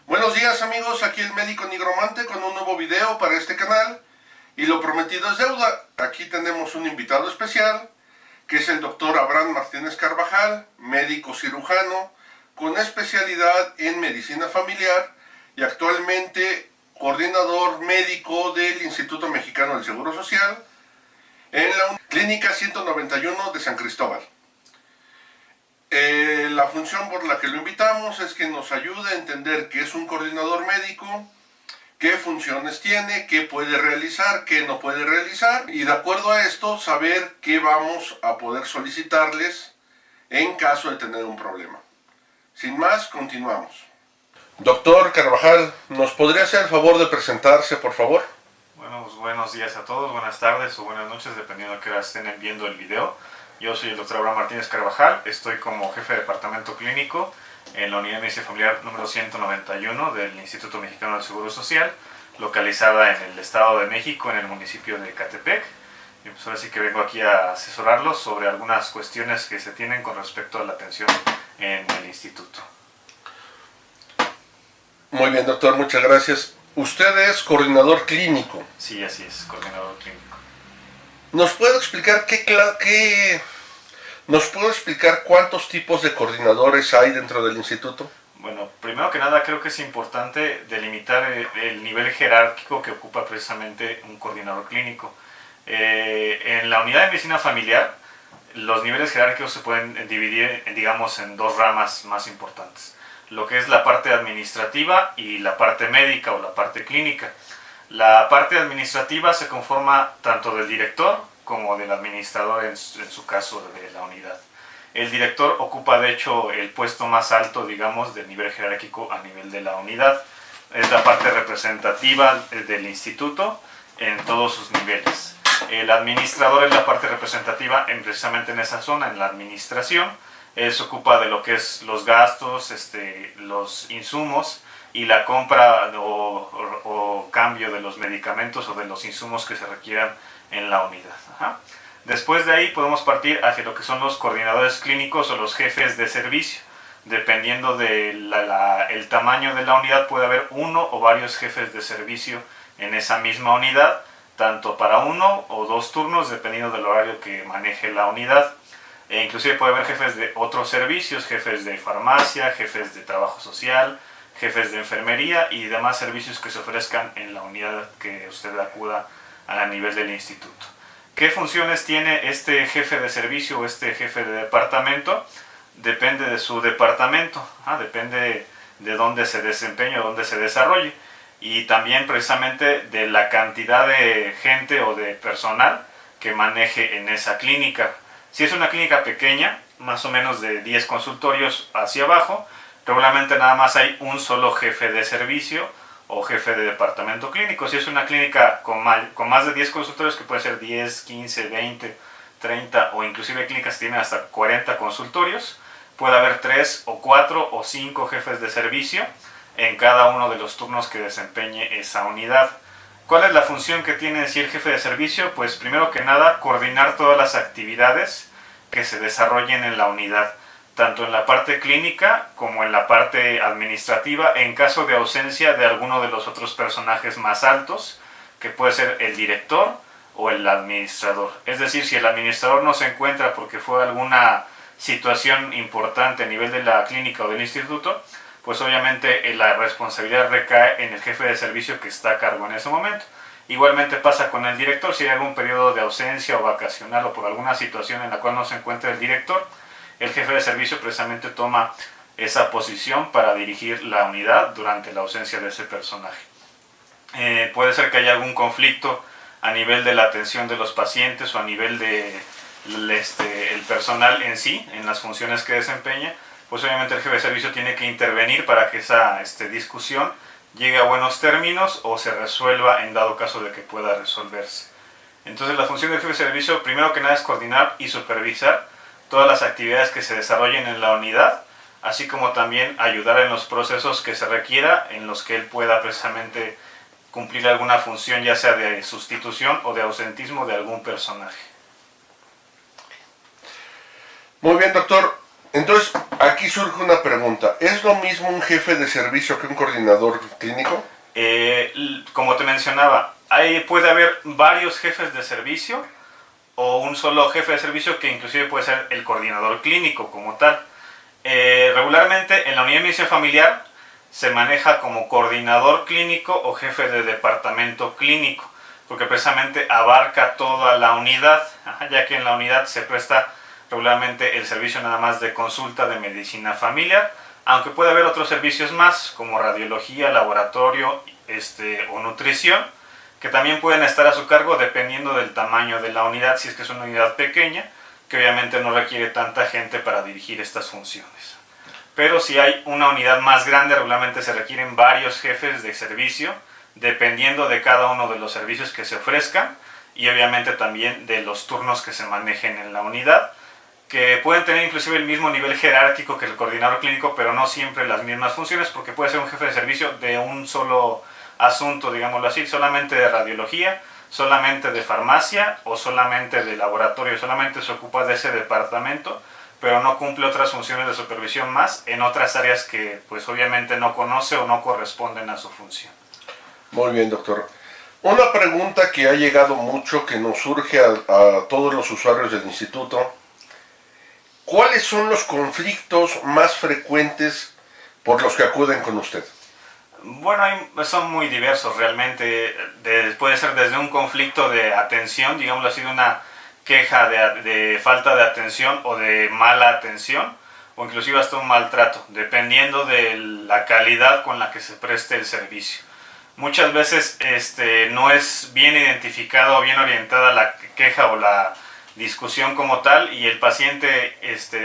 Buenos días amigos, aquí el médico nigromante con un nuevo video para este canal y lo prometido es deuda. Aquí tenemos un invitado especial que es el doctor Abraham Martínez Carvajal, médico cirujano con especialidad en medicina familiar y actualmente coordinador médico del Instituto Mexicano del Seguro Social en la Clínica 191 de San Cristóbal. La función por la que lo invitamos es que nos ayude a entender qué es un coordinador médico, qué funciones tiene, qué puede realizar, qué no puede realizar, y de acuerdo a esto saber qué vamos a poder solicitarles en caso de tener un problema. Sin más, continuamos. Doctor Carvajal, ¿nos podría hacer el favor de presentarse, por favor? Bueno, pues buenos días a todos, buenas tardes o buenas noches, dependiendo de qué hora estén viendo el video. Yo soy el doctor Abraham Martínez Carvajal, estoy como jefe de departamento clínico en la unidad de medicina familiar número 191 del Instituto Mexicano del Seguro Social, localizada en el Estado de México, en el municipio de Ecatepec. Y pues ahora sí que vengo aquí a asesorarlos sobre algunas cuestiones que se tienen con respecto a la atención en el instituto. Muy bien, doctor, muchas gracias. Usted es coordinador clínico. Sí, así es, coordinador clínico. ¿Nos puede explicar ¿Nos puede explicar cuántos tipos de coordinadores hay dentro del instituto? Bueno, primero que nada creo que es importante delimitar el nivel jerárquico que ocupa precisamente un coordinador clínico. En la unidad de medicina familiar, los niveles jerárquicos se pueden dividir, digamos, en dos ramas más importantes. Lo que es la parte administrativa y la parte médica o la parte clínica. La parte administrativa se conforma tanto del director como del administrador en su caso de la unidad. El director ocupa de hecho el puesto más alto, digamos, del nivel jerárquico a nivel de la unidad. Es la parte representativa del instituto en todos sus niveles. El administrador es la parte representativa precisamente en esa zona, en la administración. Él se ocupa de lo que es los gastos, los insumos y la compra o cambio de los medicamentos o de los insumos que se requieran en la unidad. Después de ahí podemos partir hacia lo que son los coordinadores clínicos o los jefes de servicio. Dependiendo del tamaño de la unidad puede haber uno o varios jefes de servicio en esa misma unidad, tanto para uno o dos turnos dependiendo del horario que maneje la unidad. E inclusive puede haber jefes de otros servicios, jefes de farmacia, jefes de trabajo social, jefes de enfermería y demás servicios que se ofrezcan en la unidad que usted acuda a nivel del instituto. ¿Qué funciones tiene este jefe de servicio o este jefe de departamento? Depende de su departamento, depende de dónde se desempeñe o dónde se desarrolle y también precisamente de la cantidad de gente o de personal que maneje en esa clínica. Si es una clínica pequeña, más o menos de 10 consultorios hacia abajo, regularmente nada más hay un solo jefe de servicio o jefe de departamento clínico. Si es una clínica con más de 10 consultorios, que puede ser 10, 15, 20, 30 o inclusive clínicas que tienen hasta 40 consultorios, puede haber 3 o 4 o 5 jefes de servicio en cada uno de los turnos que desempeñe esa unidad. ¿Cuál es la función que tiene el jefe de servicio? Pues primero que nada coordinar todas las actividades que se desarrollen en la unidad, tanto en la parte clínica como en la parte administrativa, en caso de ausencia de alguno de los otros personajes más altos, que puede ser el director o el administrador. Es decir, si el administrador no se encuentra porque fue alguna situación importante a nivel de la clínica o del instituto, pues obviamente la responsabilidad recae en el jefe de servicio que está a cargo en ese momento. Igualmente pasa con el director, si hay algún periodo de ausencia o vacacional o por alguna situación en la cual no se encuentra el director, el jefe de servicio precisamente toma esa posición para dirigir la unidad durante la ausencia de ese personaje. Puede ser que haya algún conflicto a nivel de la atención de los pacientes o a nivel de el personal en sí, en las funciones que desempeña, pues obviamente el jefe de servicio tiene que intervenir para que esa discusión llegue a buenos términos o se resuelva en dado caso de que pueda resolverse. Entonces la función del jefe de servicio primero que nada es coordinar y supervisar todas las actividades que se desarrollen en la unidad, así como también ayudar en los procesos que se requiera en los que él pueda precisamente cumplir alguna función ya sea de sustitución o de ausentismo de algún personaje. Muy bien, doctor. Entonces, aquí surge una pregunta. ¿Es lo mismo un jefe de servicio que un coordinador clínico? Como te mencionaba, puede haber varios jefes de servicio o un solo jefe de servicio que inclusive puede ser el coordinador clínico como tal. Regularmente en la unidad de medicina familiar se maneja como coordinador clínico o jefe de departamento clínico, porque precisamente abarca toda la unidad, ya que en la unidad se presta regularmente el servicio nada más de consulta de medicina familiar, aunque puede haber otros servicios más como radiología, laboratorio o nutrición, que también pueden estar a su cargo dependiendo del tamaño de la unidad, si es que es una unidad pequeña, que obviamente no requiere tanta gente para dirigir estas funciones. Pero si hay una unidad más grande, regularmente se requieren varios jefes de servicio, dependiendo de cada uno de los servicios que se ofrezcan y obviamente también de los turnos que se manejen en la unidad, que pueden tener inclusive el mismo nivel jerárquico que el coordinador clínico, pero no siempre las mismas funciones, porque puede ser un jefe de servicio de un solo asunto, digámoslo así, solamente de radiología, solamente de farmacia o solamente de laboratorio, solamente se ocupa de ese departamento, pero no cumple otras funciones de supervisión más en otras áreas que pues obviamente no conoce o no corresponden a su función. Muy bien, doctor. Una pregunta que ha llegado mucho, que nos surge a todos los usuarios del instituto. ¿Cuáles son los conflictos más frecuentes por los que acuden con usted? Bueno, son muy diversos realmente. Puede ser desde un conflicto de atención, digámoslo así, de una queja de falta de atención o de mala atención, o inclusive hasta un maltrato, dependiendo de la calidad con la que se preste el servicio. Muchas veces no es bien identificado o bien orientada la queja o la discusión como tal, y el paciente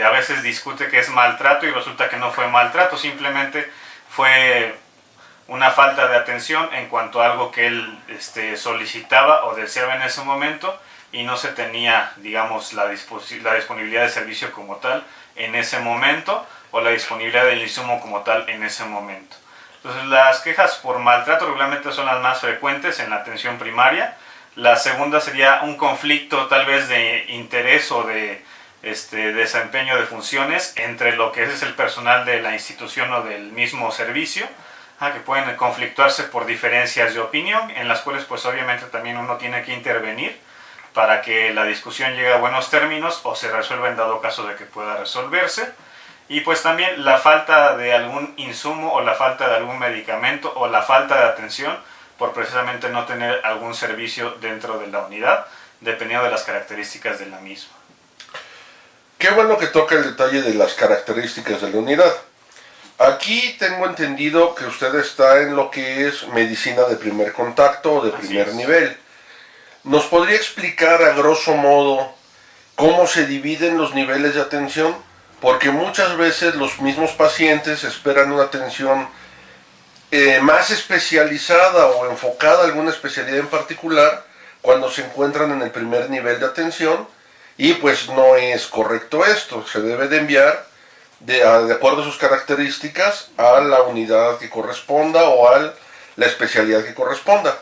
a veces discute que es maltrato y resulta que no fue maltrato, simplemente fue una falta de atención en cuanto a algo que él solicitaba o deseaba en ese momento y no se tenía, digamos, la disponibilidad de servicio como tal en ese momento o la disponibilidad del insumo como tal en ese momento. Entonces las quejas por maltrato regularmente son las más frecuentes en la atención primaria. La segunda sería un conflicto tal vez de interés o de desempeño de funciones entre lo que es el personal de la institución o del mismo servicio, que pueden conflictuarse por diferencias de opinión, en las cuales pues obviamente también uno tiene que intervenir para que la discusión llegue a buenos términos o se resuelva en dado caso de que pueda resolverse. Y pues también la falta de algún insumo o la falta de algún medicamento o la falta de atención por precisamente no tener algún servicio dentro de la unidad, dependiendo de las características de la misma. Qué bueno que toca el detalle de las características de la unidad. Aquí tengo entendido que usted está en lo que es medicina de primer contacto o de primer nivel. ¿Nos podría explicar a grosso modo cómo se dividen los niveles de atención? Porque muchas veces los mismos pacientes esperan una atención más especializada o enfocada a alguna especialidad en particular cuando se encuentran en el primer nivel de atención, y pues no es correcto esto. Se debe de enviar de acuerdo a sus características a la unidad que corresponda o a la especialidad que corresponda.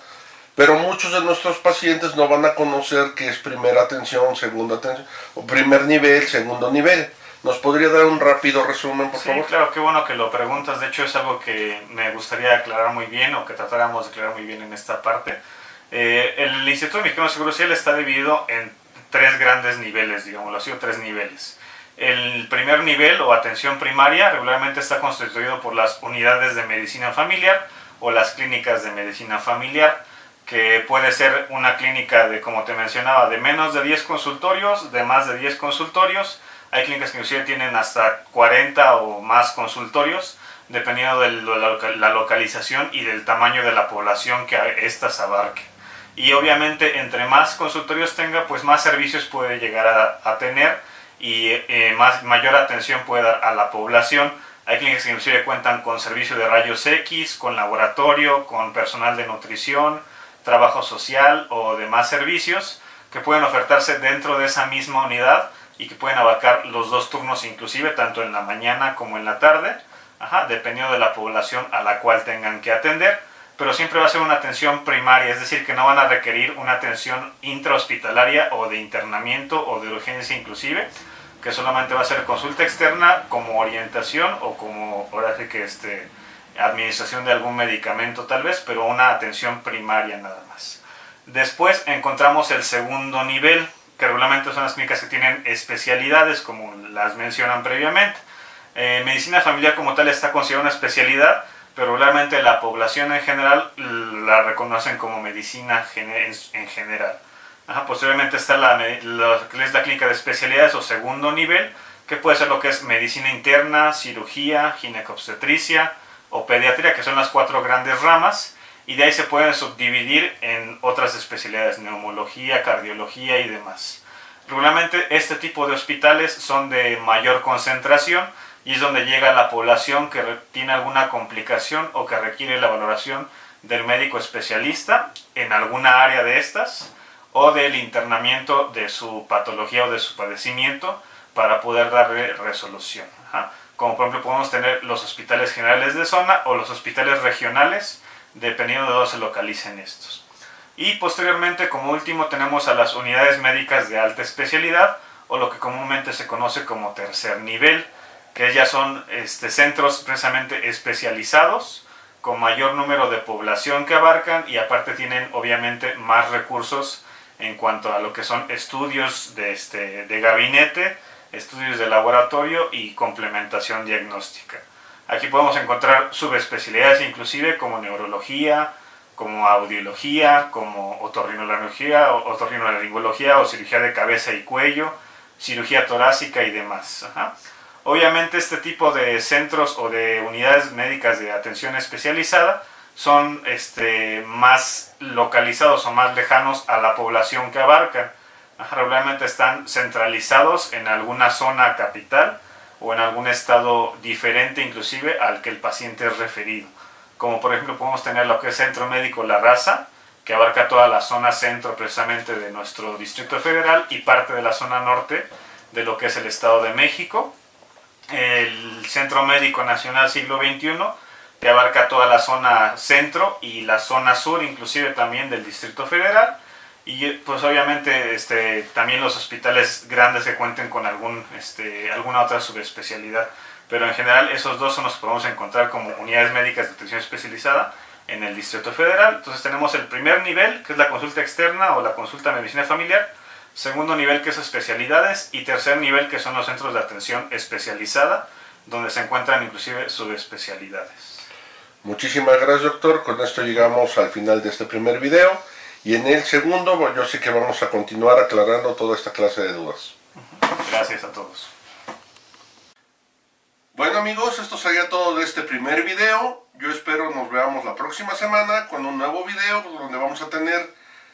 Pero muchos de nuestros pacientes no van a conocer qué es primera atención, segunda atención, o primer nivel, segundo nivel. ¿Nos podría dar un rápido resumen, por favor? Sí, claro, qué bueno que lo preguntas. De hecho, es algo que me gustaría aclarar muy bien, o que tratáramos de aclarar muy bien en esta parte. El Instituto Mexicano de Seguro Social está dividido en tres grandes niveles, digámoslo así, o tres niveles. El primer nivel, o atención primaria, regularmente está constituido por las unidades de medicina familiar o las clínicas de medicina familiar, que puede ser una clínica de, como te mencionaba, de menos de 10 consultorios, de más de 10 consultorios. Hay clínicas que inclusive tienen hasta 40 o más consultorios, dependiendo de la localización y del tamaño de la población que éstas abarque. Y obviamente entre más consultorios tenga, pues más servicios puede llegar a tener y mayor atención puede dar a la población. Hay clínicas que inclusive cuentan con servicio de rayos X, con laboratorio, con personal de nutrición, trabajo social o demás servicios que pueden ofertarse dentro de esa misma unidad y que pueden abarcar los dos turnos inclusive, tanto en la mañana como en la tarde, dependiendo de la población a la cual tengan que atender, pero siempre va a ser una atención primaria, es decir, que no van a requerir una atención intrahospitalaria o de internamiento o de urgencia inclusive, que solamente va a ser consulta externa como orientación o como, ahora sí que administración de algún medicamento tal vez, pero una atención primaria nada más. Después encontramos el segundo nivel, que regularmente son las clínicas que tienen especialidades, como las mencionan previamente. Medicina familiar como tal está considerada una especialidad, pero regularmente la población en general la reconocen como medicina en general. Posteriormente está lo que es la clínica de especialidades o segundo nivel, que puede ser lo que es medicina interna, cirugía, ginecobstetricia o pediatría, que son las 4 grandes ramas, y de ahí se pueden subdividir en otras especialidades, neumología, cardiología y demás. Regularmente este tipo de hospitales son de mayor concentración y es donde llega la población que tiene alguna complicación o que requiere la valoración del médico especialista en alguna área de estas, o del internamiento de su patología o de su padecimiento para poder darle resolución. Como por ejemplo podemos tener los hospitales generales de zona o los hospitales regionales, dependiendo de dónde se localicen estos. Y posteriormente, como último, tenemos a las unidades médicas de alta especialidad, o lo que comúnmente se conoce como tercer nivel, que ya son centros precisamente especializados, con mayor número de población que abarcan, y aparte tienen obviamente más recursos en cuanto a lo que son estudios de gabinete, estudios de laboratorio y complementación diagnóstica. Aquí podemos encontrar subespecialidades inclusive como neurología, como audiología, como otorrinolaringología o cirugía de cabeza y cuello, cirugía torácica y demás. Obviamente este tipo de centros o de unidades médicas de atención especializada son más localizados o más lejanos a la población que abarcan. Regularmente están centralizados en alguna zona capital o en algún estado diferente inclusive al que el paciente es referido. Como por ejemplo podemos tener lo que es Centro Médico La Raza, que abarca toda la zona centro precisamente de nuestro Distrito Federal y parte de la zona norte de lo que es el Estado de México. El Centro Médico Nacional Siglo XXI, que abarca toda la zona centro y la zona sur inclusive también del Distrito Federal, y pues obviamente también los hospitales grandes que cuenten con alguna otra subespecialidad, pero en general esos dos son los que podemos encontrar como unidades médicas de atención especializada en el Distrito Federal. Entonces tenemos el primer nivel, que es la consulta externa o la consulta de medicina familiar, segundo nivel, que es especialidades, y tercer nivel, que son los centros de atención especializada, donde se encuentran inclusive subespecialidades. Muchísimas gracias, doctor. Con esto llegamos al final de este primer video, y en el segundo yo sé que vamos a continuar aclarando toda esta clase de dudas. Gracias a todos. Bueno amigos, esto sería todo de este primer video. Yo espero nos veamos la próxima semana con un nuevo video donde vamos a tener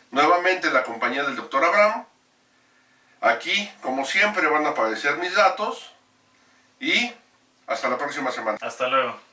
nuevamente la compañía del doctor Abraham. Aquí, como siempre, van a aparecer mis datos y hasta la próxima semana. Hasta luego.